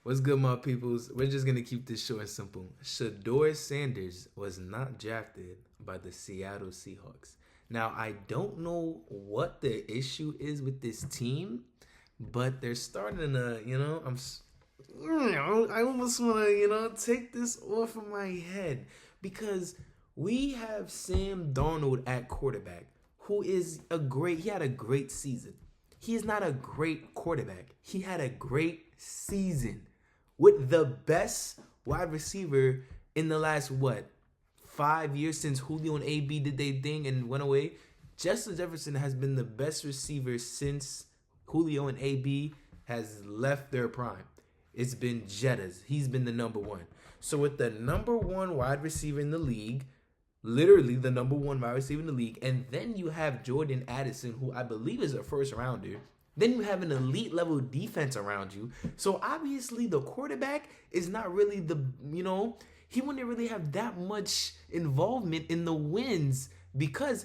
What's good, my peoples? We're just gonna keep this short and simple. Shedeur Sanders was not drafted by the Seattle Seahawks. Now, I don't know what the issue is with this team, but they're starting to, I almost want to, take this off of my head because we have Sam Darnold at quarterback, who is he had a great season. He is not a great quarterback. He had a great season with the best wide receiver in the last, 5 years since Julio and AB did their thing and went away. Justin Jefferson has been the best receiver since Julio and AB has left their prime. It's been Jettas. He's been the number one. So with the number one wide receiver in the league, literally the number one wide receiver in the league, and then you have Jordan Addison, who I believe is a first rounder. Then you have an elite level defense around you. So obviously the quarterback is not really he wouldn't really have that much involvement in the wins because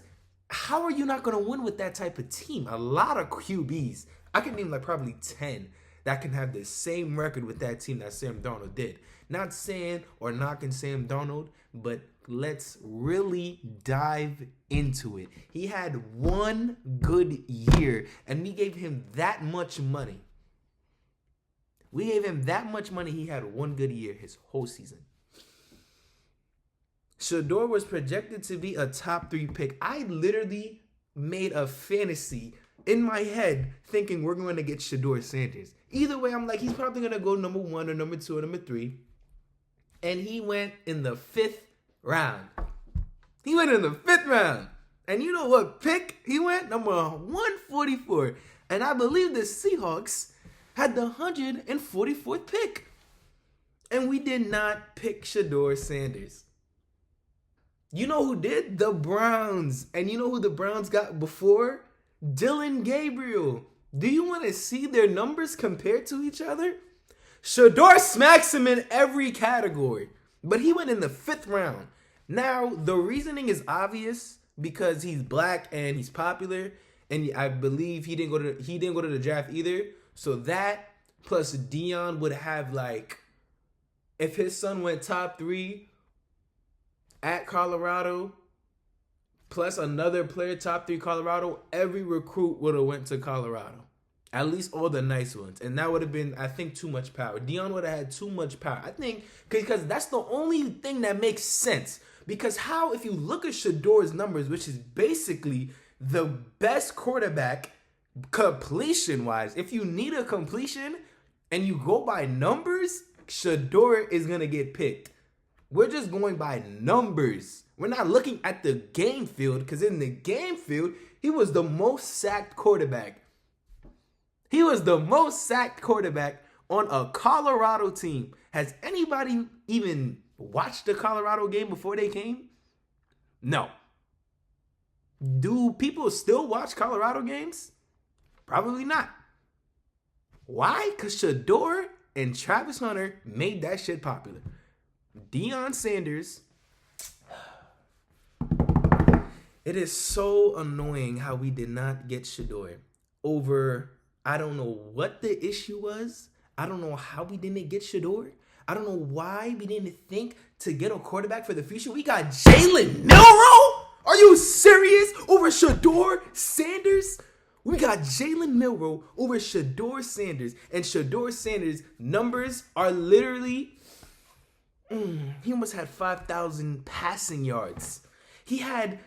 how are you not going to win with that type of team? A lot of QBs. I can name probably 10 that can have the same record with that team that Sam Darnold did. Not saying or knocking Sam Darnold, but let's really dive into it. He had one good year, and we gave him that much money. He had one good year his whole season. Shedeur was projected to be a top 3 pick. I literally made a fantasy in my head thinking we're going to get Shedeur Sanders. Either way, I'm like, he's probably going to go number 1 or number 2 or number 3. And he went in the 5th round. And you know what pick he went? Number 144. And I believe the Seahawks had the 144th pick. And we did not pick Shedeur Sanders. You know who did? The Browns. And you know who the Browns got before? Dylan Gabriel. Do you want to see their numbers compared to each other? Shedeur smacks him in every category. But he went in the 5th round. Now, the reasoning is obvious because he's black and he's popular. And I believe he didn't go to the draft either. So that plus Dion would have if his son went top 3 at Colorado, plus another player, top 3 Colorado, every recruit would have went to Colorado. At least all the nice ones. And that would have been, I think, too much power. Dion would have had too much power. I think, because that's the only thing that makes sense. Because if you look at Shedeur's numbers, which is basically the best quarterback completion-wise, if you need a completion and you go by numbers, Shedeur is going to get picked. We're just going by numbers. We're not looking at the game field because in the game field, he was the most sacked quarterback. He was the most sacked quarterback on a Colorado team. Has anybody even watched the Colorado game before they came? No. Do people still watch Colorado games? Probably not. Why? Because Shedeur and Travis Hunter made that shit popular. Deion Sanders, it is so annoying how we did not get Shedeur over, I don't know what the issue was. I don't know how we didn't get Shedeur. I don't know why we didn't think to get a quarterback for the future. We got Jalen Milroe? Are you serious? Over Shedeur Sanders? We got Jalen Milroe over Shedeur Sanders. And Shedeur Sanders' numbers are literally... he almost had 5,000 passing yards. He had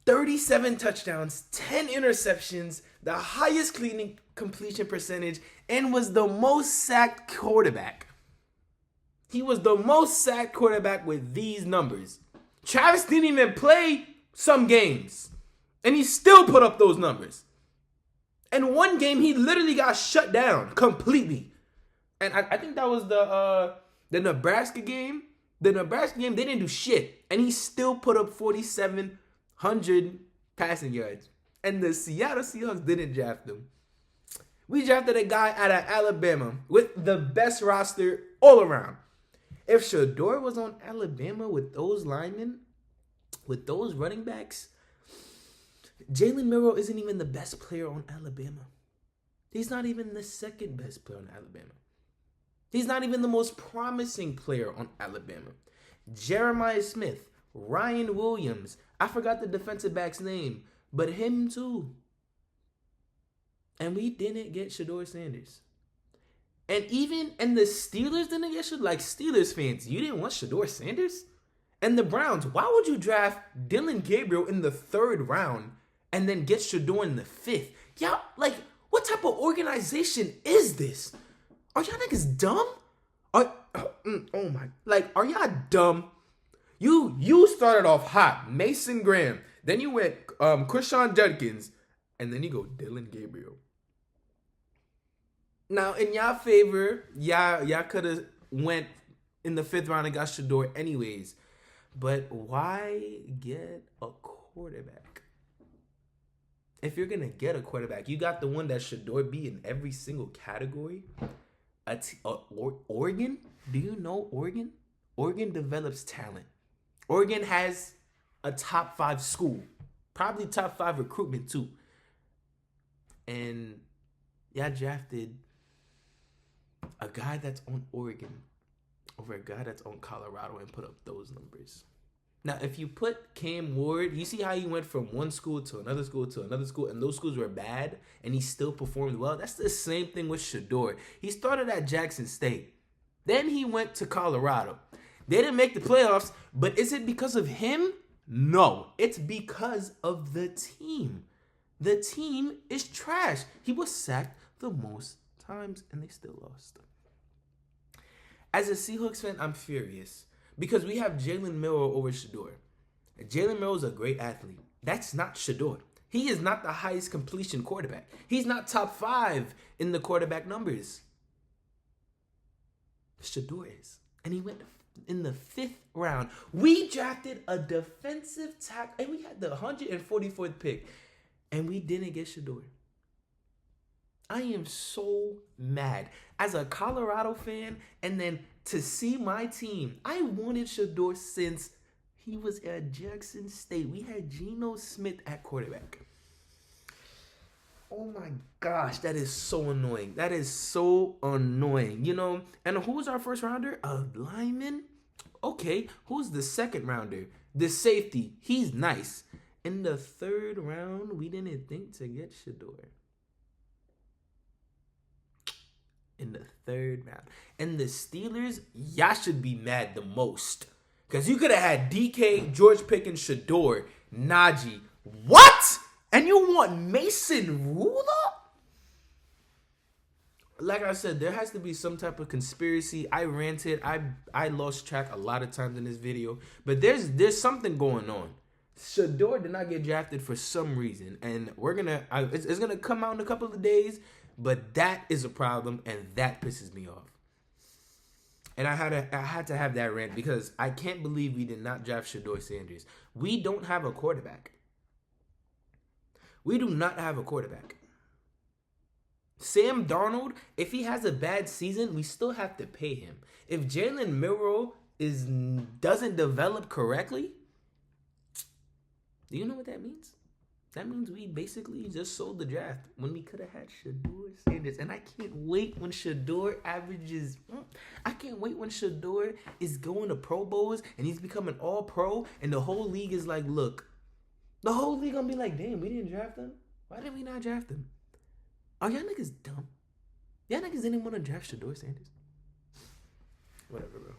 37 touchdowns, 10 interceptions, the highest completion percentage, and was the most sacked quarterback. He was the most sacked quarterback with these numbers. Travis didn't even play some games, and he still put up those numbers. And one game, he literally got shut down completely. And I think that was the Nebraska game. The Nebraska game, they didn't do shit. And he still put up 4,700 passing yards. And the Seattle Seahawks didn't draft him. We drafted a guy out of Alabama with the best roster all around. If Shedeur was on Alabama with those linemen, with those running backs, Jalen Milroe isn't even the best player on Alabama. He's not even the second best player on Alabama. He's not even the most promising player on Alabama. Jeremiah Smith, Ryan Williams. I forgot the defensive back's name, but him too. And we didn't get Shedeur Sanders. And the Steelers didn't get Shedeur. Like, Steelers fans, you didn't want Shedeur Sanders? And the Browns, why would you draft Dylan Gabriel in the 3rd round and then get Shedeur in the 5th? Y'all, like, what type of organization is this? Are y'all niggas dumb? Are y'all dumb? You started off hot, Mason Graham. Then you went Krishan Judkins. And then you go Dylan Gabriel. Now, in y'all favor, y'all could have went in the 5th round and got Shedeur anyways. But why get a quarterback? If you're going to get a quarterback, you got the one that Shedeur be in every single category. Oregon? Do you know Oregon? Oregon develops talent. Oregon has a top 5 school. Probably top 5 recruitment too. And y'all drafted a guy that's on Oregon over a guy that's on Colorado and put up those numbers. Now, if you put Cam Ward, you see how he went from one school to another school to another school, and those schools were bad, and he still performed well? That's the same thing with Shedeur. He started at Jackson State. Then he went to Colorado. They didn't make the playoffs, but is it because of him? No. It's because of the team. The team is trash. He was sacked the most times, and they still lost. As a Seahawks fan, I'm furious because we have Jalen Milroe over Shedeur. Jalen Milroe is a great athlete. That's not Shedeur. He is not the highest completion quarterback. He's not top 5 in the quarterback numbers. Shedeur is. And he went in the 5th round. We drafted a defensive tackle, and we had the 144th pick, and we didn't get Shedeur. I am so mad. As a Colorado fan, and then to see my team, I wanted Shedeur since he was at Jackson State. We had Geno Smith at quarterback. Oh my gosh, that is so annoying. That is so annoying. You know, and who was our first rounder? A lineman? Okay, who's the second rounder? The safety. He's nice. In the 3rd round, we didn't think to get Shedeur. In the 3rd round. And the Steelers, y'all should be mad the most. Because you could have had DK, George Pickens, Shedeur, Najee. What? And you want Mason Rudolph? Like I said, there has to be some type of conspiracy. I ranted. I lost track a lot of times in this video. But there's something going on. Shedeur did not get drafted for some reason. And it's going to come out in a couple of days. But that is a problem, and that pisses me off. And I had to have that rant because I can't believe we did not draft Shedeur Sanders. We don't have a quarterback. We do not have a quarterback. Sam Darnold, if he has a bad season, we still have to pay him. If Jalen Milroe doesn't develop correctly, do you know what that means? That means we basically just sold the draft when we could have had Shedeur Sanders. And I can't wait when Shedeur averages. I can't wait when Shedeur is going to Pro Bowls and he's becoming all-pro and the whole league is like, look. The whole league gonna be like, damn, we didn't draft him? Why did we not draft him? Are y'all niggas dumb? Y'all niggas didn't want to draft Shedeur Sanders? Whatever, bro.